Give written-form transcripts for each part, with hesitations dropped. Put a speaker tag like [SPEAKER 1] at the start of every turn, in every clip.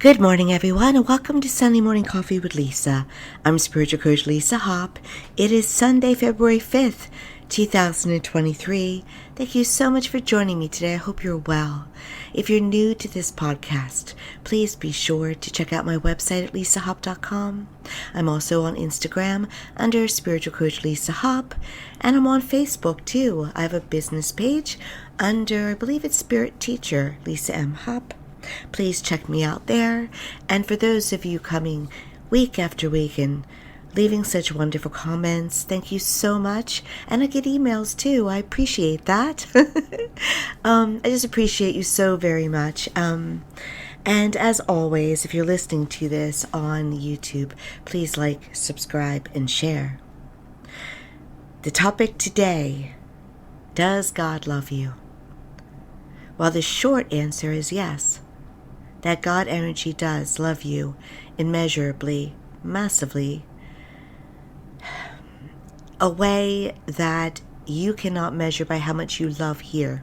[SPEAKER 1] Good morning, everyone, and welcome to Sunday Morning Coffee with Lisa. I'm Spiritual Coach Lisa Hopp. It is Sunday, February 5th, 2023. Thank you so much for joining me today. I hope you're well. If you're new to this podcast, please be sure to check out my website at lisahopp.com. I'm also on Instagram under Spiritual Coach Lisa Hopp, and I'm on Facebook too. I have a business page under, I believe it's Spirit Teacher Lisa M. Hopp. Please check me out there. And for those of you coming week after week and leaving such wonderful comments, thank you so much. And I get emails too. I appreciate that. I just appreciate you so very much. And as always, if you're listening to this on YouTube, please like, subscribe, and share. The topic today, does God love you? Well, the short answer is yes. That God energy does love you immeasurably, massively, a way that you cannot measure by how much you love here.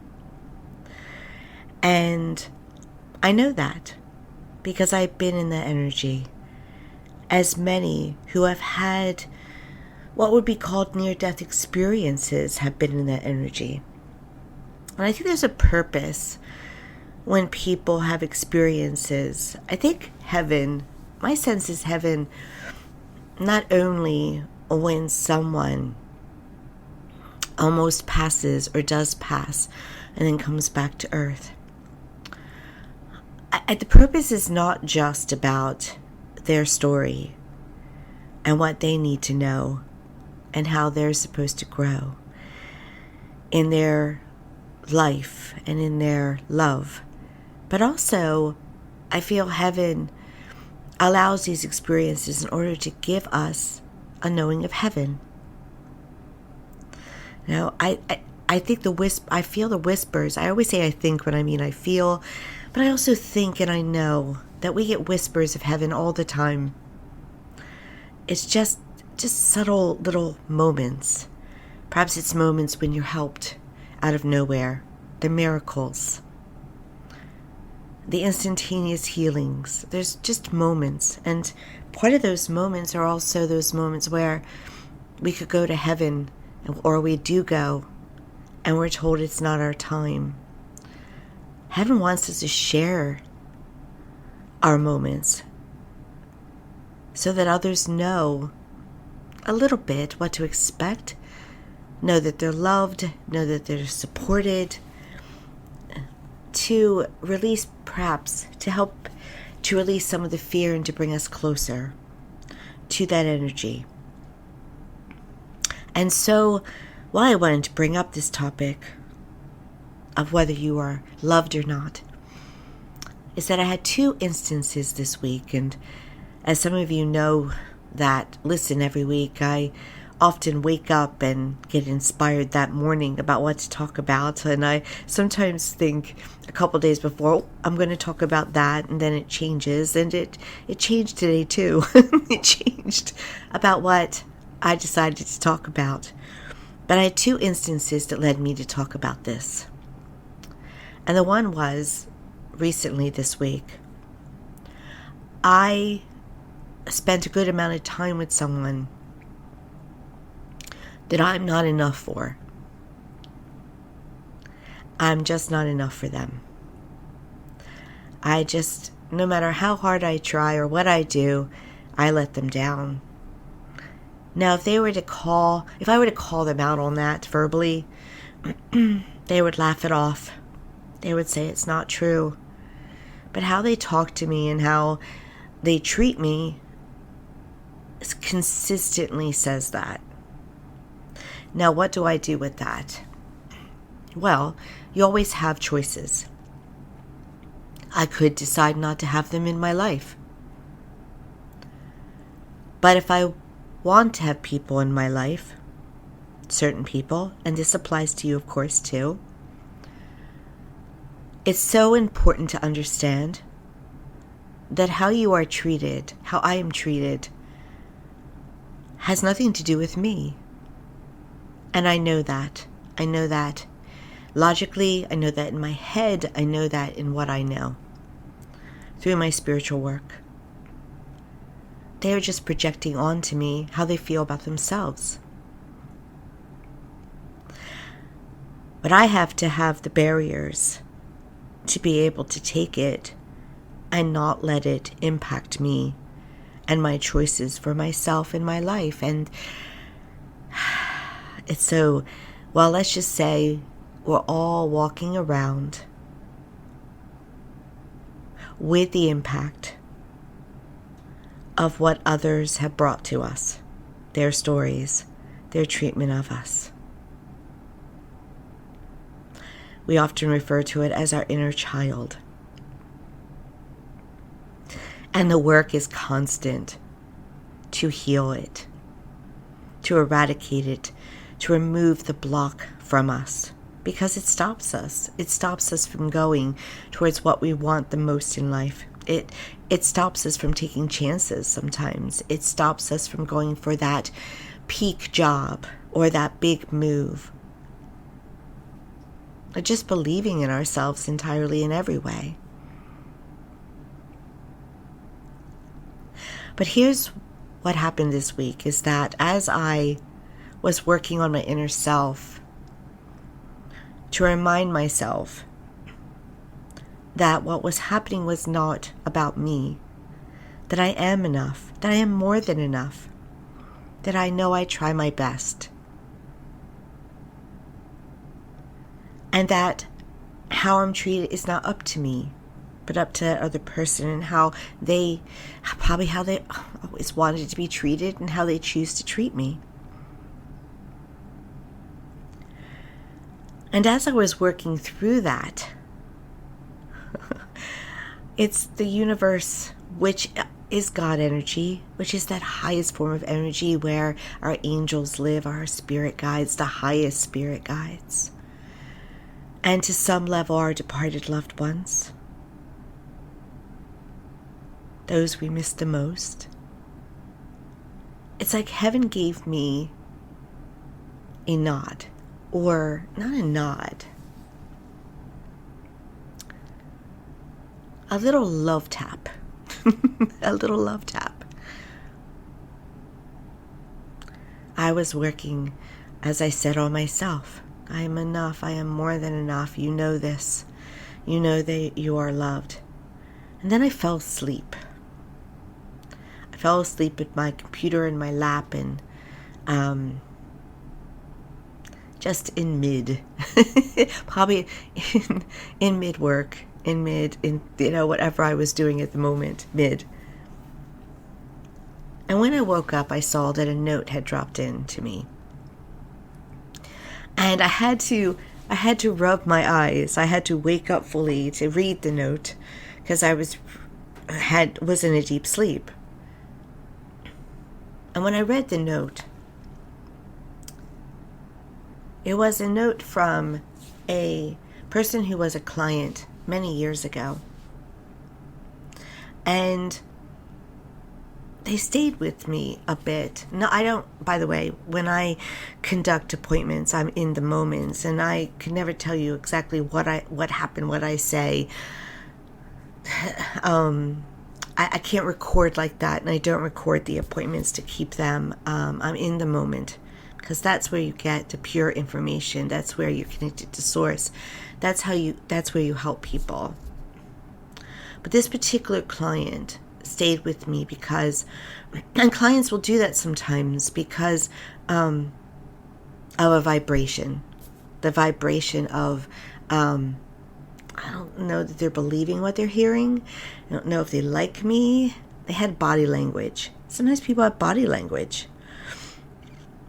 [SPEAKER 1] And I know that because I've been in that energy, as many who have had what would be called near-death experiences have been in that energy. And I think there's a purpose when people have experiences. I think heaven, my sense is heaven, not only when someone almost passes or does pass and then comes back to earth. The purpose is not just about their story and what they need to know and how they're supposed to grow in their life and in their love. But also, I feel heaven allows these experiences in order to give us a knowing of heaven. Now, I think I feel the whispers. I always say I think when I mean I feel, but I also think and I know that we get whispers of heaven all the time. It's just subtle little moments. Perhaps it's moments when you're helped out of nowhere. The miracles. The instantaneous healings. There's just moments. And part of those moments are also those moments where we could go to heaven, or we do go, and we're told it's not our time. Heaven wants us to share our moments so that others know a little bit what to expect, know that they're loved, know that they're supported, to release, perhaps, to help to release some of the fear and to bring us closer to that energy. And so, why I wanted to bring up this topic of whether you are loved or not is that I had two instances this week, and as some of you know that listen every week, I often wake up and get inspired that morning about what to talk about, and I sometimes think a couple days before, I'm going to talk about that, and then it changes, and it changed today too. It changed about what I decided to talk about. But I had two instances that led me to talk about this. And the one was recently this week. I spent a good amount of time with someone that I'm not enough for. I'm just not enough for them. No matter how hard I try or what I do, I let them down. Now, if I were to call them out on that verbally, they would laugh it off. They would say it's not true. But how they talk to me and how they treat me consistently says that. Now, what do I do with that? Well, you always have choices. I could decide not to have them in my life. But if I want to have people in my life, certain people, and this applies to you, of course, too, it's so important to understand that how you are treated, how I am treated, has nothing to do with me. And I know that. I know that logically. I know that in my head. I know that in what I know. through my spiritual work. They are just projecting onto me how they feel about themselves. But I have to have the barriers to be able to take it and not let it impact me and my choices for myself in my life. And it's so, well, let's just say we're all walking around with the impact of what others have brought to us, their stories, their treatment of us. We often refer to it as our inner child. And the work is constant to heal it, to eradicate it, to remove the block from us, because it stops us. It stops us from going towards what we want the most in life. It stops us from taking chances sometimes. It stops us from going for that peak job or that big move. Or just believing in ourselves entirely in every way. But here's what happened this week, is that as I was working on my inner self to remind myself that what was happening was not about me, that I am enough, that I am more than enough, that I know I try my best, and that how I'm treated is not up to me, but up to that other person, and how they always wanted to be treated and how they choose to treat me. And as I was working through that, it's the universe, which is God energy, which is that highest form of energy where our angels live, our spirit guides, the highest spirit guides. And to some level, our departed loved ones, those we miss the most. It's like heaven gave me a nod, or not a nod, a little love tap, a little love tap. I was working, as I said, on myself. I am enough. I am more than enough. You know this. You know that you are loved. And then I fell asleep. I fell asleep at my computer in my lap, and just in mid, probably in mid work, in whatever I was doing at the moment, mid. And when I woke up, I saw that a note had dropped in to me. And I had to rub my eyes. I had to wake up fully to read the note, because I was in a deep sleep. And when I read the note, it was a note from a person who was a client many years ago. And they stayed with me a bit. No, I don't, by the way, when I conduct appointments, I'm in the moments, and I can never tell you exactly what happened, what I say. I can't record like that, and I don't record the appointments to keep them. I'm in the moment, because that's where you get the pure information. That's where you're connected to source. That's where you help people. But this particular client stayed with me because, and clients will do that sometimes because of a vibration. The vibration of, I don't know that they're believing what they're hearing. I don't know if they like me. They had body language. Sometimes people have body language.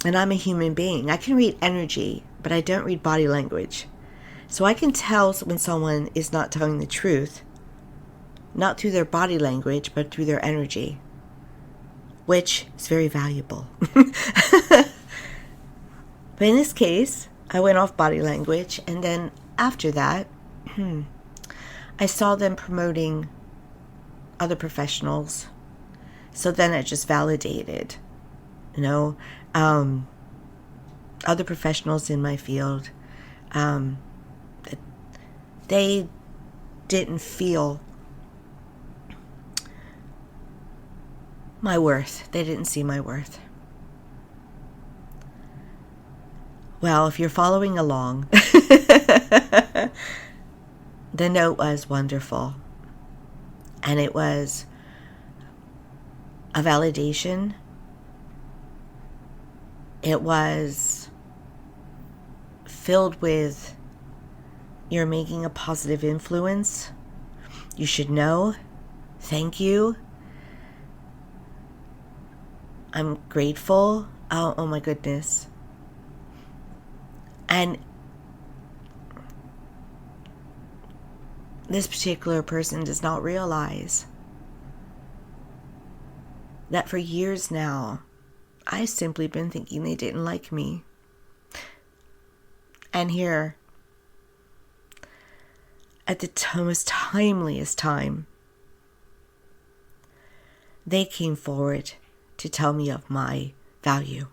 [SPEAKER 1] And I'm a human being. I can read energy, but I don't read body language. So I can tell when someone is not telling the truth, not through their body language, but through their energy, which is very valuable. But in this case, I went off body language, and then after that, I saw them promoting other professionals. So then it just validated, other professionals in my field, they didn't feel my worth. They didn't see my worth. Well, if you're following along, the note was wonderful. And it was a validation. It was filled with, you're making a positive influence. You should know. Thank you. I'm grateful. Oh my goodness. And this particular person does not realize that for years now, I've simply been thinking they didn't like me. And here, at the most timeliest time, they came forward to tell me of my value,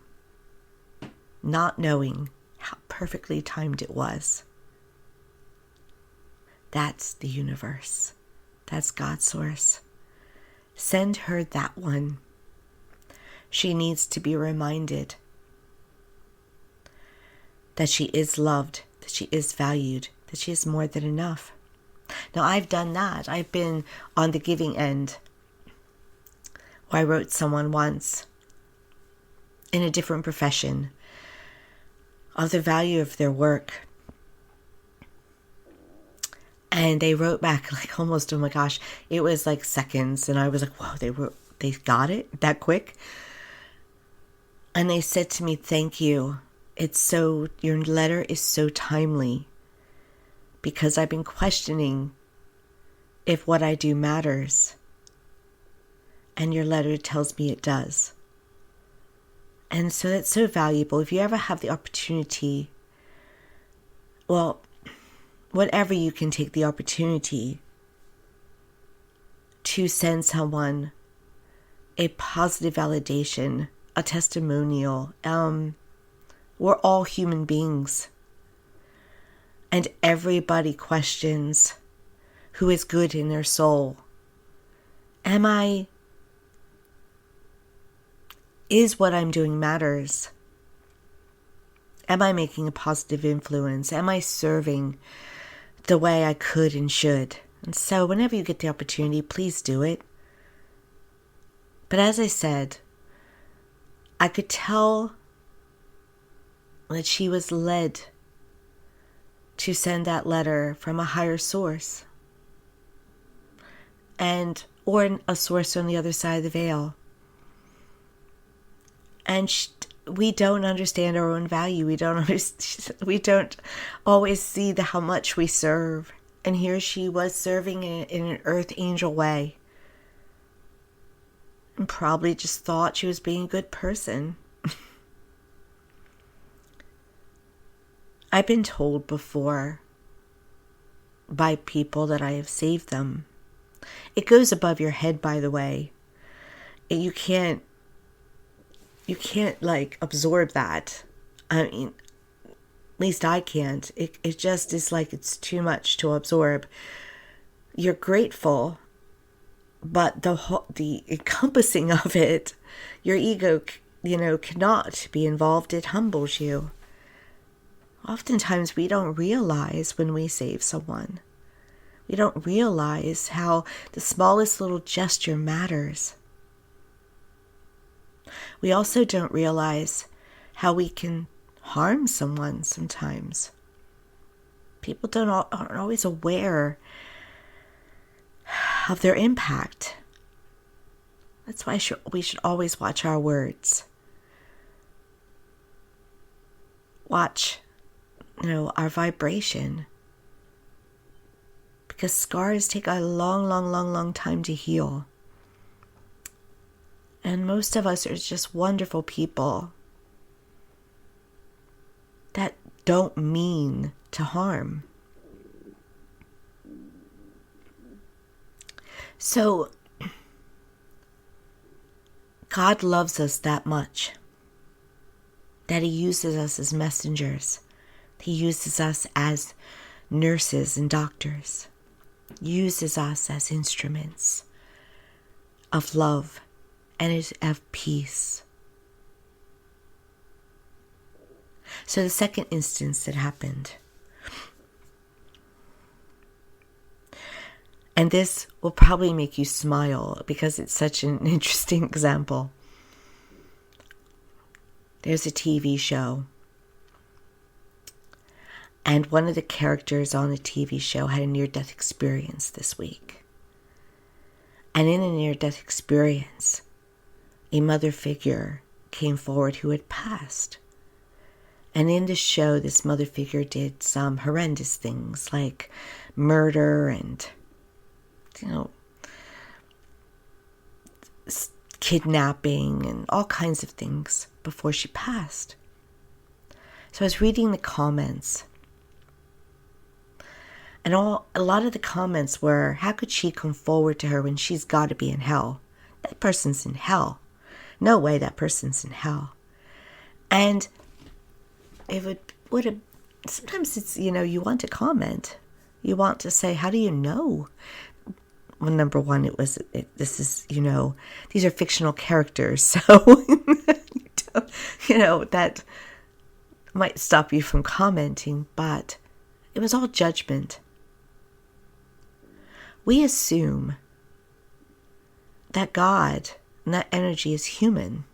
[SPEAKER 1] not knowing how perfectly timed it was. That's the universe. That's God's source. Send her that one. She needs to be reminded that she is loved, that she is valued, that she is more than enough. Now, I've done that. I've been on the giving end. I wrote someone once in a different profession of the value of their work. And they wrote back like almost, oh my gosh, it was like seconds. And I was like, whoa, they got it that quick. And they said to me, thank you. Your letter is so timely, because I've been questioning if what I do matters. And your letter tells me it does. And so that's so valuable. If you ever have the opportunity, whatever you can take the opportunity to send someone a positive validation, a testimonial. We're all human beings. And everybody questions who is good in their soul. Is what I'm doing matters? Am I making a positive influence? Am I serving the way I could and should? And so whenever you get the opportunity, please do it. But as I said, I could tell that she was led to send that letter from a higher source, or a source on the other side of the veil. And we don't understand our own value. We don't always see how much we serve. And here she was serving in an earth angel way, and probably just thought she was being a good person. I've been told before by people that I have saved them. It goes above your head, by the way. You can't like absorb that. I mean, at least I can't. It just is like it's too much to absorb. You're grateful, but the encompassing of it, your ego, cannot be involved. It humbles you. Oftentimes we don't realize when we save someone. We don't realize how the smallest little gesture matters. We also don't realize how we can harm someone sometimes. People aren't always aware of their impact. That's why we should always watch our words. Watch, our vibration. Because scars take a long time to heal. And most of us are just wonderful people that don't mean to harm. So, God loves us that much that He uses us as messengers. He uses us as nurses and doctors. Uses us as instruments of love and is of peace. So the second instance that happened, and this will probably make you smile because it's such an interesting example. There's a TV show, and one of the characters on the TV show had a near-death experience this week. And in a near-death experience, a mother figure came forward who had passed. And in the show, this mother figure did some horrendous things like murder and, kidnapping and all kinds of things before she passed. So I was reading the comments, and a lot of the comments were, how could she come forward to her when she's got to be in hell? That person's in hell. No way that person's in hell. And it would have, sometimes it's, you want to comment. You want to say, how do you know? Well, number one, this is, these are fictional characters. So, that might stop you from commenting, but it was all judgment. We assume that God and that energy is human,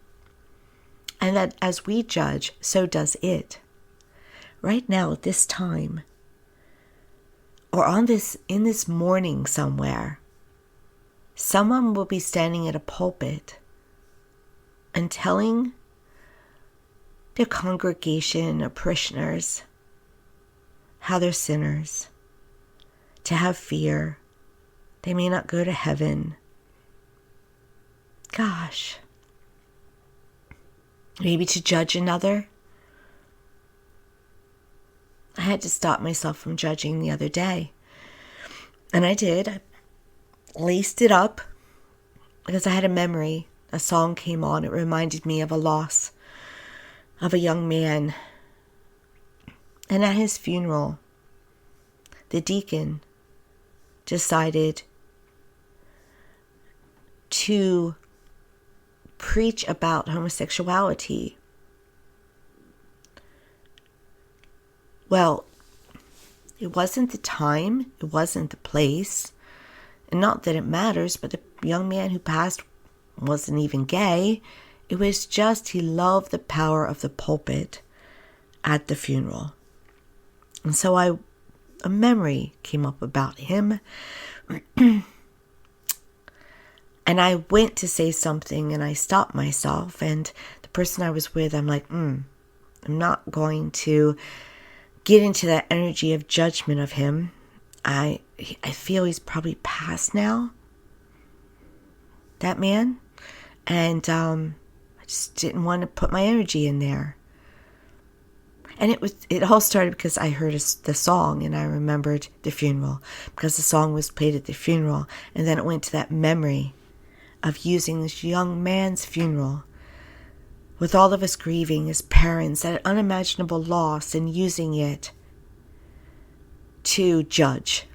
[SPEAKER 1] and that as we judge, so does it. Right now, at this time, or in this morning somewhere, someone will be standing at a pulpit and telling their congregation or parishioners how they're sinners, to have fear, they may not go to heaven. Gosh. Maybe to judge another. I had to stop myself from judging the other day. And I did. I laced it up because I had a memory. A song came on. It reminded me of a loss of a young man. And at his funeral, the deacon decided to preach about homosexuality. Well, it wasn't the time, it wasn't the place, and not that it matters, but the young man who passed wasn't even gay. It was just he loved the power of the pulpit at the funeral. And so a memory came up about him. And I went to say something and I stopped myself, and the person I was with, I'm like, I'm not going to get into that energy of judgment of him. I feel he's probably past now, that man. And I just didn't want to put my energy in there. And it all started because I heard the song and I remembered the funeral, because the song was played at the funeral. And then it went to that memory of using this young man's funeral with all of us grieving his parents, that unimaginable loss, and using it to judge,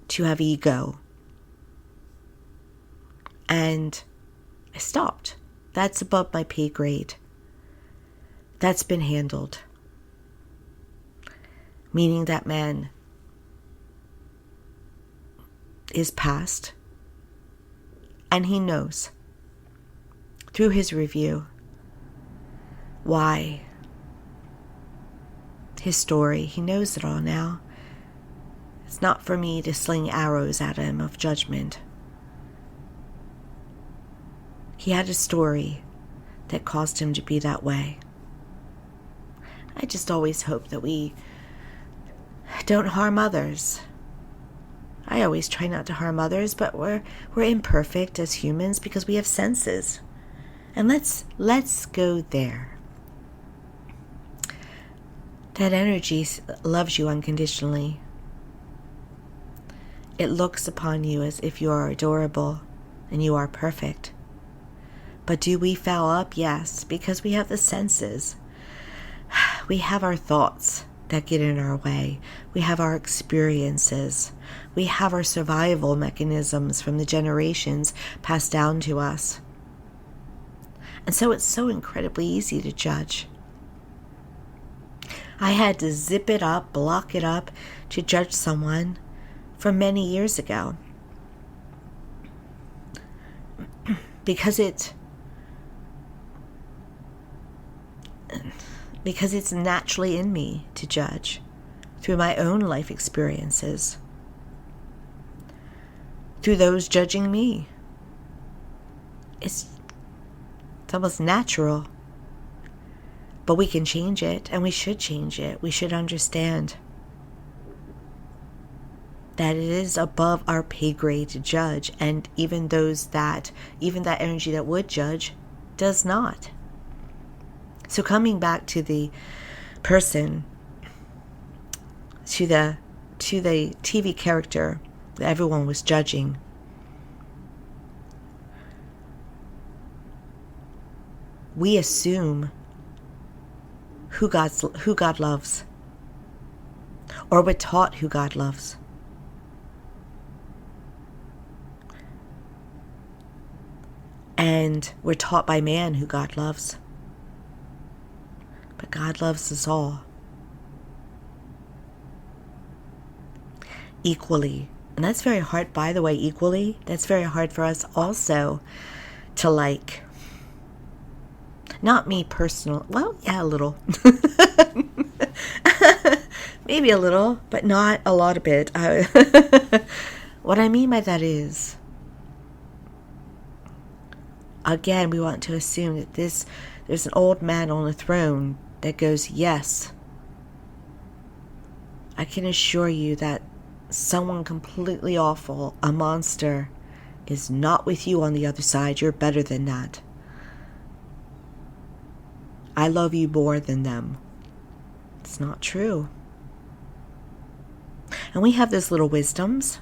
[SPEAKER 1] to have ego. And I stopped. That's above my pay grade. That's been handled. Meaning that man is past, and he knows through his review why, his story. He knows it all now. It's not for me to sling arrows at him of judgment. He had a story that caused him to be that way. I just always hope that we don't harm others. I always try not to harm others, but we're imperfect as humans because we have senses. And let's go there. That energy loves you unconditionally. It looks upon you as if you are adorable and you are perfect. But do we foul up? Yes, because we have the senses. We have our thoughts that get in our way. We have our experiences. We have our survival mechanisms from the generations passed down to us. And so it's so incredibly easy to judge. I had to zip it up, block it up to judge someone from many years ago. Because it's naturally in me to judge through my own life experiences, through those judging me. It's almost natural. But we can change it, and we should change it. We should understand that it is above our pay grade to judge, and even that energy that would judge does not. So coming back to the person, to the TV character that everyone was judging, we assume who God loves, or we're taught who God loves. And we're taught by man who God loves. But God loves us all equally. And that's very hard, by the way, equally. That's very hard for us also to like. Not me personal. Well, yeah, a little. Maybe a little, but not a lot of it. What I mean by that is, again, we want to assume that there's an old man on a throne that goes, yes. I can assure you that someone completely awful, a monster, is not with you on the other side. You're better than that. I love you more than them. It's not true. And we have those little wisdoms.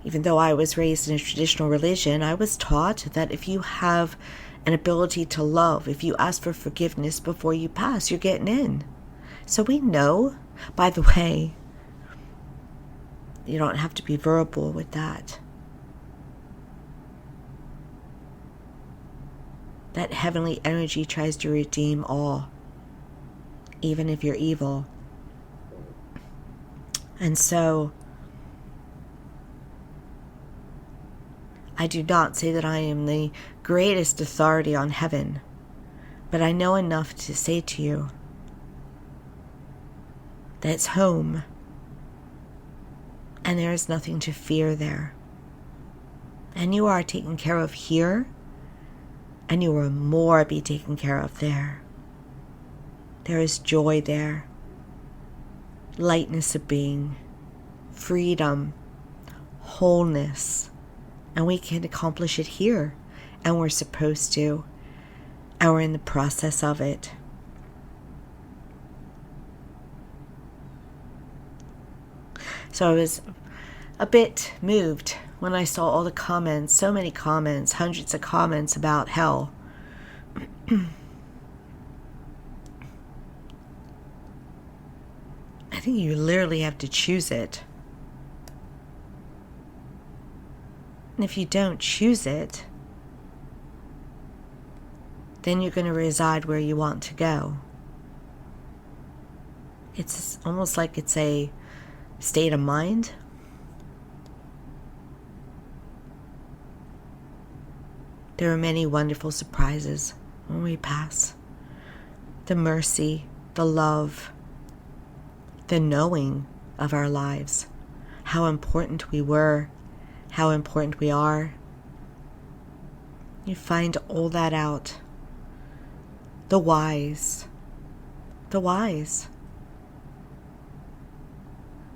[SPEAKER 1] Even though I was raised in a traditional religion, I was taught that if you have an ability to love, if you ask for forgiveness before you pass, you're getting in. So we know, by the way, you don't have to be verbal with that. That heavenly energy tries to redeem all, even if you're evil. And so, I do not say that I am the greatest authority on heaven, but I know enough to say to you that it's home, and there is nothing to fear there. And you are taken care of here, and you will more be taken care of there. There is joy there, lightness of being, freedom, wholeness, and we can accomplish it here, and we're supposed to, and we're in the process of it. So I was a bit moved when I saw all the comments, so many comments, hundreds of comments about hell. I think you literally have to choose it. And if you don't choose it, then you're going to reside where you want to go. It's almost like it's a state of mind. There are many wonderful surprises when we pass. The mercy, the love, the knowing of our lives, how important we were, how important we are. You find all that out. The whys.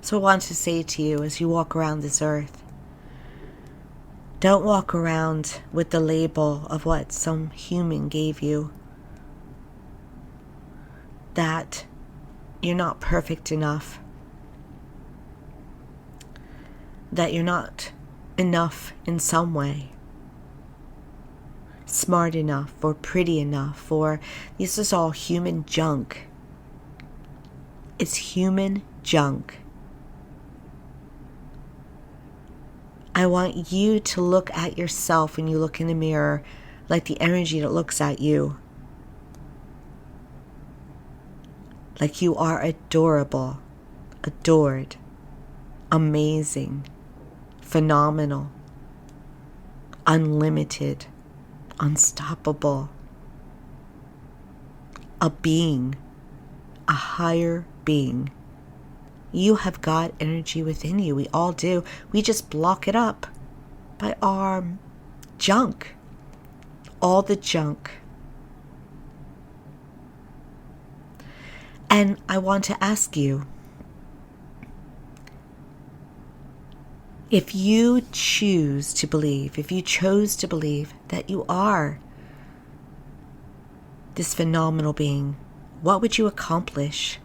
[SPEAKER 1] So I want to say to you as you walk around this earth, don't walk around with the label of what some human gave you. That you're not perfect enough. That you're not enough in some way. Smart enough or pretty enough, or this is all human junk. It's human junk. I want you to look at yourself when you look in the mirror like the energy that looks at you, like you are adorable, adored, amazing, phenomenal, unlimited, unstoppable, a being, a higher being. You have God energy within you. We all do. We just block it up by our junk. All the junk. And I want to ask you, if you choose to believe, if you chose to believe that you are this phenomenal being, what would you accomplish?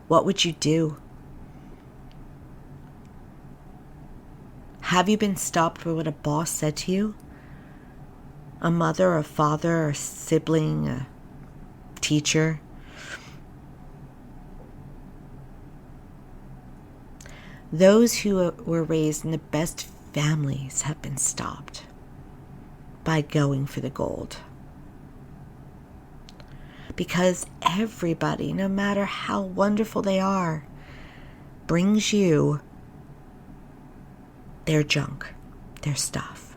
[SPEAKER 1] What would you do? Have you been stopped by what a boss said to you? A mother, a father, a sibling, a teacher? Those who were raised in the best families have been stopped by going for the gold. Because everybody, no matter how wonderful they are, brings you their junk, their stuff.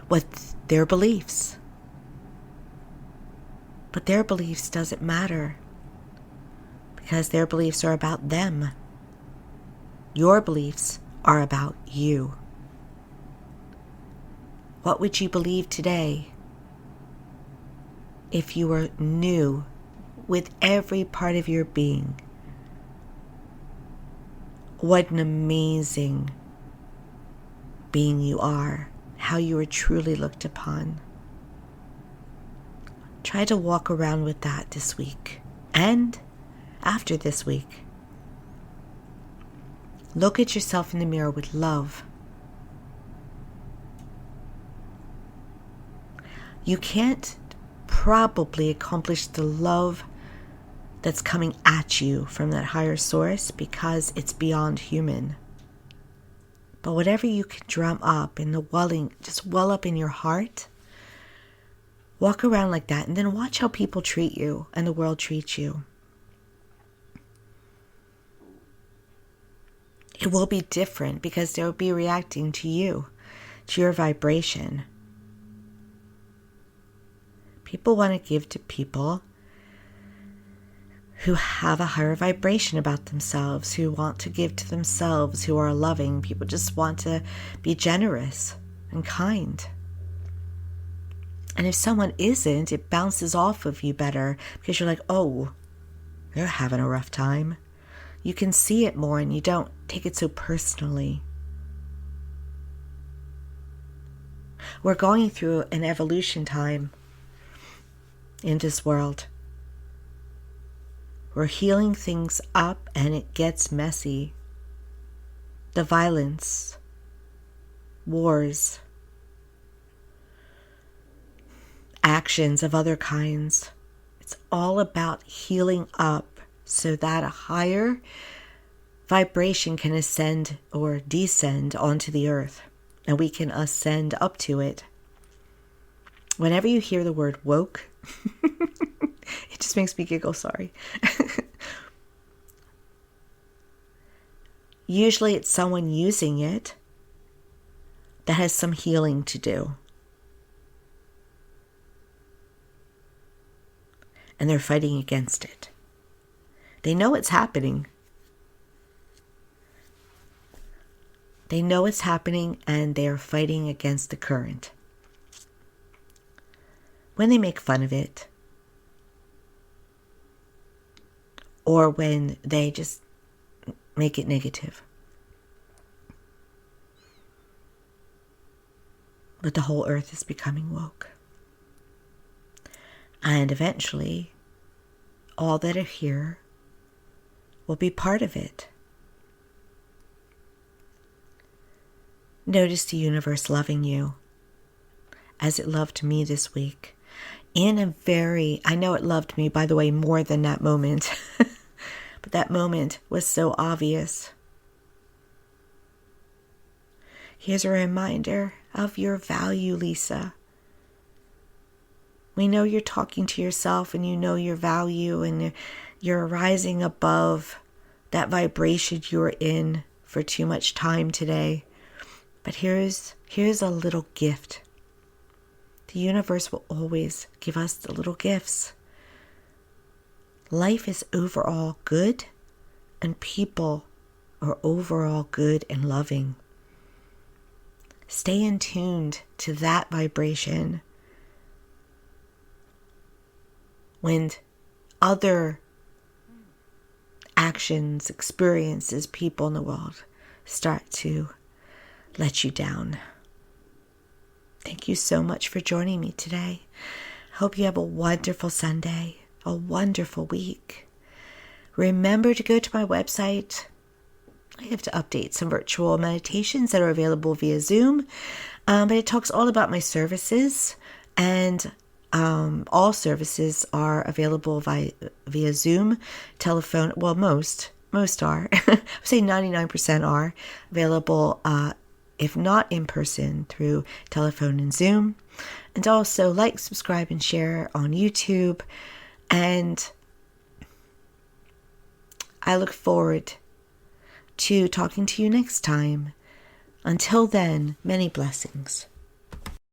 [SPEAKER 1] With their beliefs. But their beliefs doesn't matter, because their beliefs are about them. Your beliefs are about you. What would you believe today if you were new with every part of your being? What an amazing being you are, how you are truly looked upon. Try to walk around with that this week and after this week. Look at yourself in the mirror with love. You can't probably accomplish the love that's coming at you from that higher source because it's beyond human. But whatever you can drum up in the welling, just well up in your heart, walk around like that, and then watch how people treat you and the world treats you. It will be different because they'll be reacting to you, to your vibration. People want to give to people who have a higher vibration about themselves, who want to give to themselves, who are loving. People just want to be generous and kind. And if someone isn't, it bounces off of you better because you're like, oh, they're having a rough time. You can see it more and you don't take it so personally. We're going through an evolution time in this world. We're healing things up and it gets messy. The violence, wars, actions of other kinds. It's all about healing up so that a higher vibration can ascend or descend onto the earth and we can ascend up to it. Whenever you hear the word woke, it just makes me giggle, sorry. Usually it's someone using it that has some healing to do. And they're fighting against it. They know it's happening. They know it's happening and they're fighting against the current. When they make fun of it, or when they just make it negative. But the whole earth is becoming woke. And eventually, all that are here will be part of it. Notice the universe loving you as it loved me this week. I know it loved me, by the way, more than that moment. But that moment was so obvious. Here's a reminder of your value, Lisa. We know you're talking to yourself and you know your value and you're rising above that vibration you were in for too much time today. But here's a little gift. The universe will always give us the little gifts. Life is overall good, and people are overall good and loving. Stay in tuned to that vibration. When other actions, experiences, people in the world start to let you down. Thank you so much for joining me today. Hope you have a wonderful Sunday, a wonderful week. Remember to go to my website. I have to update some virtual meditations that are available via Zoom, but it talks all about my services, and all services are available via Zoom, telephone. Well, most are. I would say 99% are available, if not in person, through telephone and Zoom. And also like, subscribe, and share on YouTube. And I look forward to talking to you next time. Until then, many blessings.